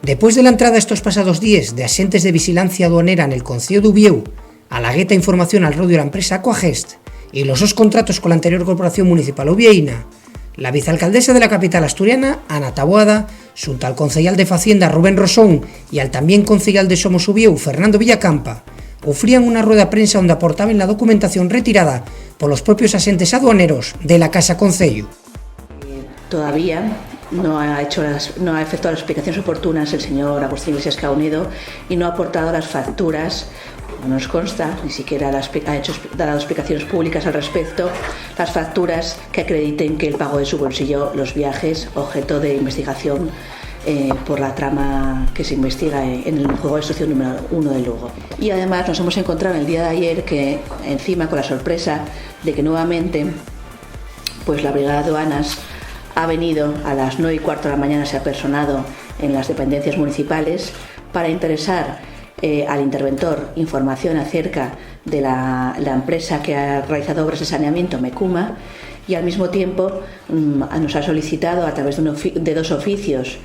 Después de la entrada estos pasados días de axentes de vigilancia aduanera en el Concello d'Ubieu a la gueta información al rodio de la empresa Aquagest y los dos contratos con la anterior corporación municipal ubieína, la vicealcaldesa de la capital asturiana, Ana Taboada, junto al concejal de Facienda Rubén Rosón y al también concejal de Somos Ubieu, Fernando Villacampa, ofrían una rueda de prensa donde aportaban la documentación retirada por los propios agentes aduaneros de la Casa Concello. Todavía no ha efectuado las explicaciones oportunas el señor Agustín Iglesias Caunedo y no ha aportado las facturas, no nos consta, ni siquiera ha dado explicaciones públicas al respecto, las facturas que acrediten que él pagó de su bolsillo los viajes objeto de investigación por la trama que se investiga en el juzgado de instrucción número 1 de Lugo. Y además nos hemos encontrado el día de ayer que, encima con la sorpresa de que nuevamente pues la Brigada de Aduanas ha venido a las 9:15 de la mañana, se ha personado en las dependencias municipales para interesar al interventor información acerca de la empresa que ha realizado obras de saneamiento, Mecuma, y al mismo tiempo nos ha solicitado a través de dos oficios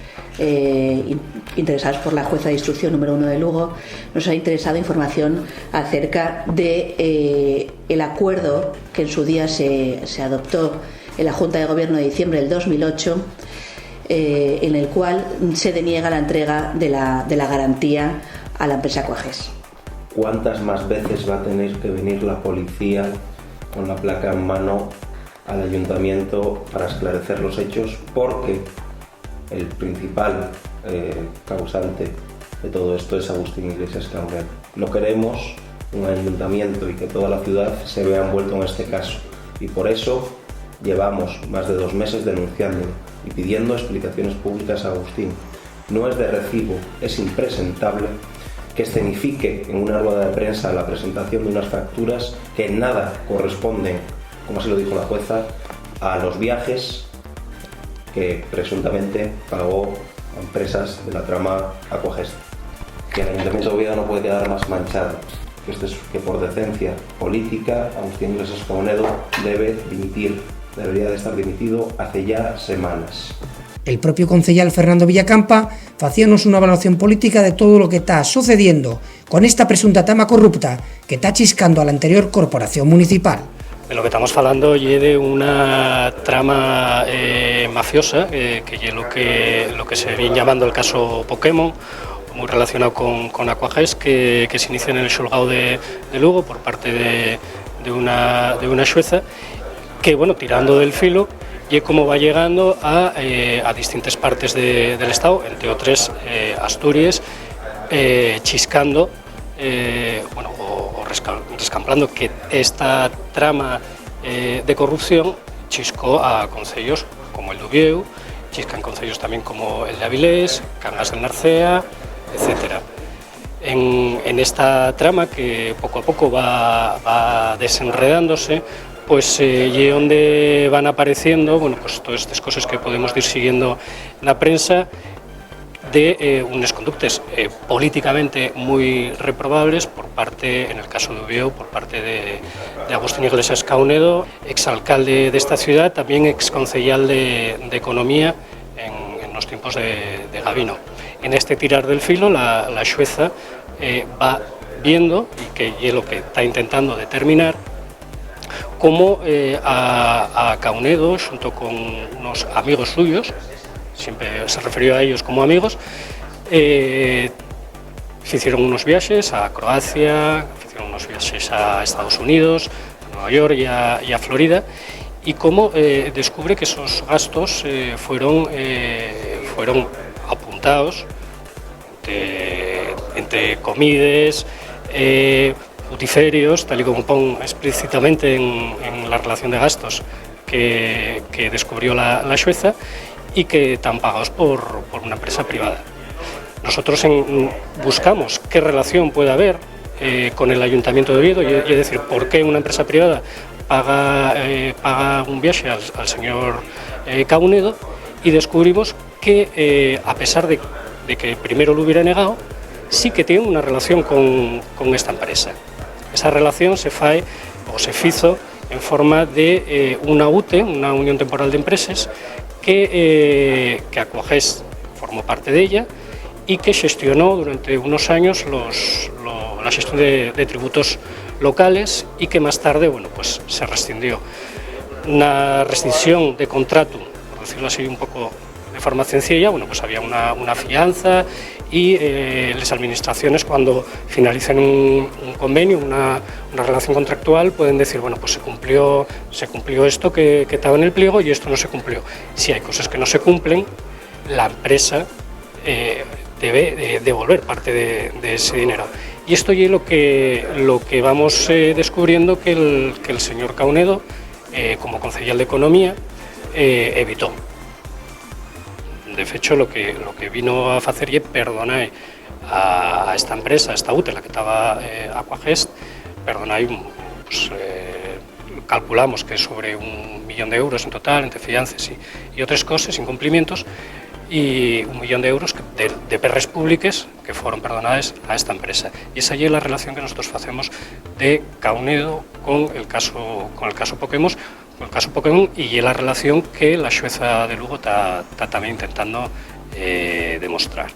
interesados por la jueza de instrucción número 1 de Lugo, nos ha interesado información acerca de el acuerdo que en su día se adoptó en la Junta de Gobierno de diciembre del 2008, en el cual se deniega la entrega de la garantía a la empresa Aquagest. ¿Cuántas más veces va a tener que venir la policía con la placa en mano al ayuntamiento para esclarecer los hechos? Porque el principal causante de todo esto es Agustín Iglesias Caunedo. No queremos un ayuntamiento y que toda la ciudad se vea envuelto en este caso, y por eso llevamos más de 2 meses denunciándolo y pidiendo explicaciones públicas a Agustín. No es de recibo, es impresentable que escenifique en una rueda de prensa la presentación de unas facturas que en nada corresponden, como así lo dijo la jueza, a los viajes que presuntamente pagó a empresas de la trama Aquagest. Que el Ayuntamiento de Oviedo no puede quedar más manchado, que por decencia política Agustín Iglesias Caunedo debería de estar dimitido hace ya semanas. El propio concejal Fernando Villacampa facíanos una evaluación política de todo lo que está sucediendo con esta presunta trama corrupta que está chiscando a la anterior corporación municipal. De lo que estamos hablando es de una trama mafiosa, que es lo que se viene llamando el caso Pokémon, muy relacionado con Aquagest, que se inicia en el xulgado de Lugo por parte de una xueza, que, bueno, tirando del filo, y cómo va llegando a distintas partes del Estado, entre otras Asturias, chiscando, o rescamplando que esta trama de corrupción chiscó a concellos como el de Ubieu, chiscan concellos también como el de Avilés, Cangas del Narcea, etc. En esta trama, que poco a poco va desenredándose, pues y donde van apareciendo, bueno, pues todas estas cosas que podemos ir siguiendo en la prensa, de unas conductas políticamente muy reprobables por parte, en el caso de Ubieu, por parte de Agustín Iglesias Caunedo, exalcalde de esta ciudad, también exconcejal de Economía en los tiempos de Gabino. En este tirar del filo, la xueza va viendo, y que es lo que está intentando determinar, cómo a Caunedo, junto con unos amigos suyos, siempre se refirió a ellos como amigos, se hicieron unos viajes a Croacia, hicieron unos viajes a Estados Unidos, a Nueva York y a Florida, y cómo descubre que esos gastos fueron apuntados entre comidas, putiferios, tal y como pone explícitamente en la relación de gastos que descubrió la xueza, y que están pagados por una empresa privada. Nosotros buscamos qué relación puede haber con el Ayuntamiento de Oviedo, y es decir, por qué una empresa privada paga un viaje al señor Caunedo, y descubrimos que a pesar de que primero lo hubiera negado, sí que tiene una relación con esta empresa. Esa relación se hizo en forma de una UTE, una Unión Temporal de Empresas, que Aquagest formó parte de ella, y que gestionó durante unos años la gestión de tributos locales y que más tarde, bueno, pues se rescindió. Una rescisión de contrato, por decirlo así un poco de forma sencilla, bueno, pues había una fianza y las administraciones, cuando finalicen un convenio, una relación contractual, pueden decir, bueno, pues se cumplió esto que estaba en el pliego y esto no se cumplió. Si hay cosas que no se cumplen, la empresa debe devolver parte de ese dinero. Y esto es lo que vamos descubriendo que el señor Caunedo, como concejal de Economía, evitó. De hecho, lo que vino a hacer es perdonar a esta empresa, a esta UTE, la que estaba Aquagest, perdonar, pues, calculamos que sobre 1 millón de euros en total, entre fiances y otras cosas, incumplimientos, y 1 millón de euros de perres públicas que fueron perdonadas a esta empresa. Y esa es la relación que nosotros hacemos de Caunedo con el caso Pokémon, y es la relación que la xueza de Lugo está también intentando demostrar.